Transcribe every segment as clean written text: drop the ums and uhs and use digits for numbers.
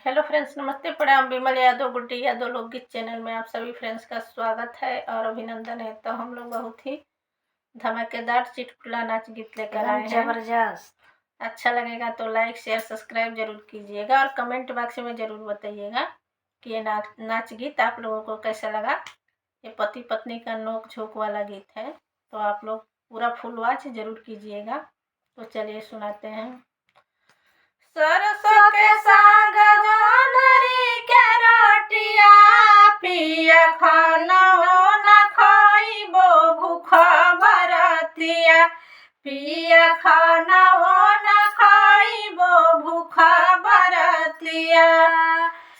Hello friends, नमस्ते, प्रणाम। विमल यादव, गुड्डी यादव लोकगीत चैनल में आप सभी फ्रेंड्स का स्वागत है और अभिनंदन है। तो हम लोग बहुत ही धमाकेदार चुटकुला नाच गीत लेकर आए हैं। जबरदस्त। अच्छा लगेगा तो लाइक शेयर सब्सक्राइब जरूर कीजिएगा और कमेंट बॉक्स में जरूर बताइएगा कि ये नाच गीत आप लोगों को कैसा लगा। ये पति पत्नी का नोक झोंक वाला गीत है, तो आप लोग पूरा फुल वॉच जरूर कीजिएगा। तो चलिए सुनाते हैं। सरसों के साग जोनरी के रोटिया पिया खाना न खाइबो भूखा बरतिया। पिया खाना न खाइबो भूखा बरतिया।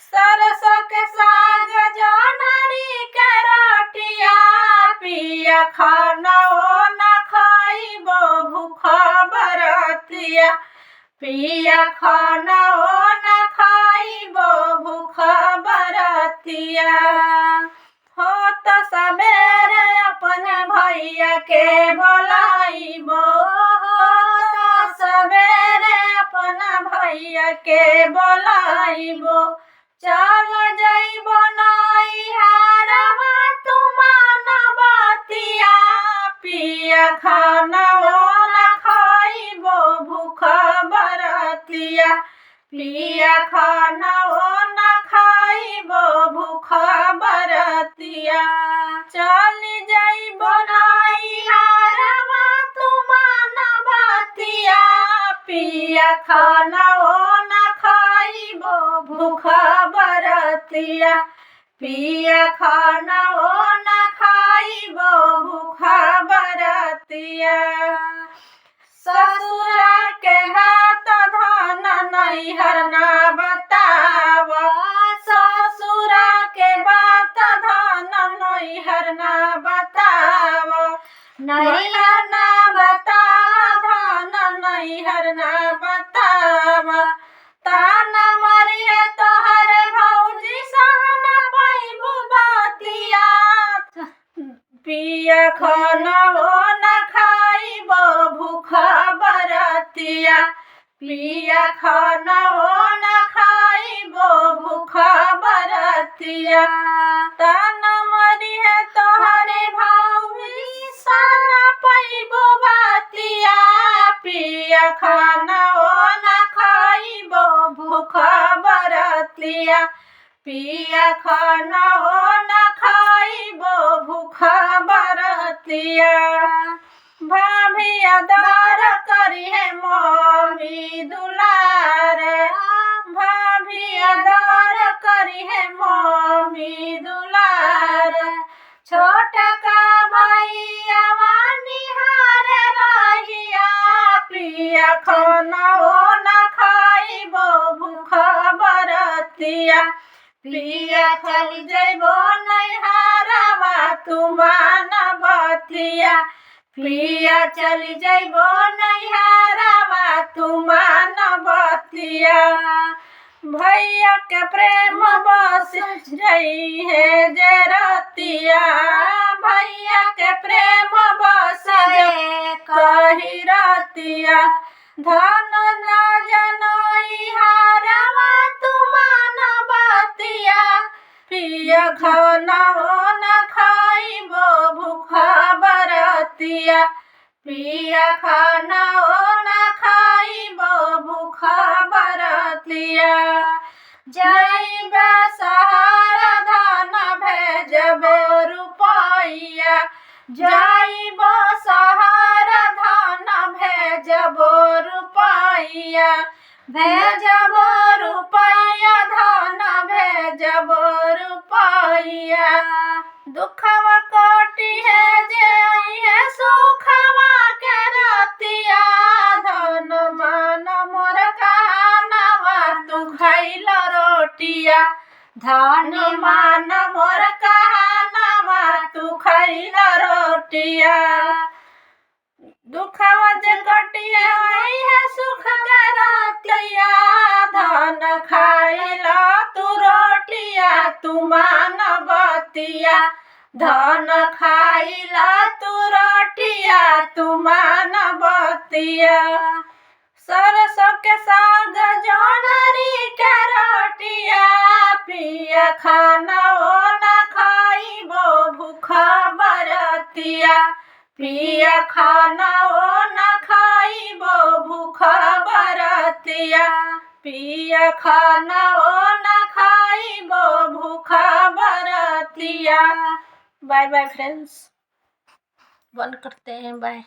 सरसों के साग जोनरी के रोटिया पिया खाना न खाइबो भूखा बरतिया। पिया खाना न खाइबो भूखा बरतिया। हो तो सबेरे अपने भैया के बोलाइबो। हो तो सबेरे अपना भैया के बोलाइबो। चल जइबो नैहरवा तुमान बतिया। पिया खाना न खाइबो भूखा बरतिया। पिया खाना न खाइबो भूखा बरतिया। चल जइबो नैहरवा तुमान बतिया। पिया खाना न खाइबो भूखा बरतिया। पिया खाना न खाइबो भूखा बरतिया। ससुरा के हाथ धन नैहर ना बताव। ससुरा के बात धन नैहर ना बताव। नैहर ना बताव धन नैहर ना बताव। ताना मरिए तोहर भौजी सहन पैबू बतिया। पिया खाना न खाइबो भूखा बरतिया। पिया खाना न खाइबो भूखा बरतिया। ताना मरिए तोहरे भौजी सहन पैबू बतिया। पिया खाना न खाइबो भूखा बरतिया। पिया खाना न खाइबो भूखा बरतिया। भाभी आदर करी है मम्मी दुलार। भाभी आदर करी है मम्मी दुलार। छोटा का भैया निहार रहिया। पिया खाना न खाइबो भूखा बरतिया। पिया चल जइबो नैहरवा तुमान बतिया। पिया चल जइबो नैहरवा तुमान बतिया। भैया के प्रेम बस जई है जे रतिया। भैया के प्रेम बस कही रतिया। धन न जनई हरवा तुमान बतिया। पिया खाना न खाइबो भूखा बरतिया। पिया खाना न खाइबो भूखा बरतिया। जइबे सहारा धन भेजबो रुपैया। जइबो सहारा धन भेजबो रुपैया। भेजबो रुपैया धन भेजबो रुपैया। दुखवा कोटि है जे है सुखवा के रतिया। धन मान मोर कहनवा तू खैल रोटिया। धन मान मोर कहनवा तू खैल रोटिया। दुखवा जे कटिए है सुख के रतिया। धन खाइला तू रोटिया तुमान बतिया। धन खाइला तू रोटिया तुमान बतिया। सरसों के साग जोनरी के रोटिया। पिया खाना ओ ना खाइबो भूखा बरतिया, पिया खाना ओ ना खाइबो भूखा बरतिया, पिया खाना ओ ना खाइबो भूखा बरतिया। बाय बाय फ्रेंड्स, बंद करते हैं, बाय।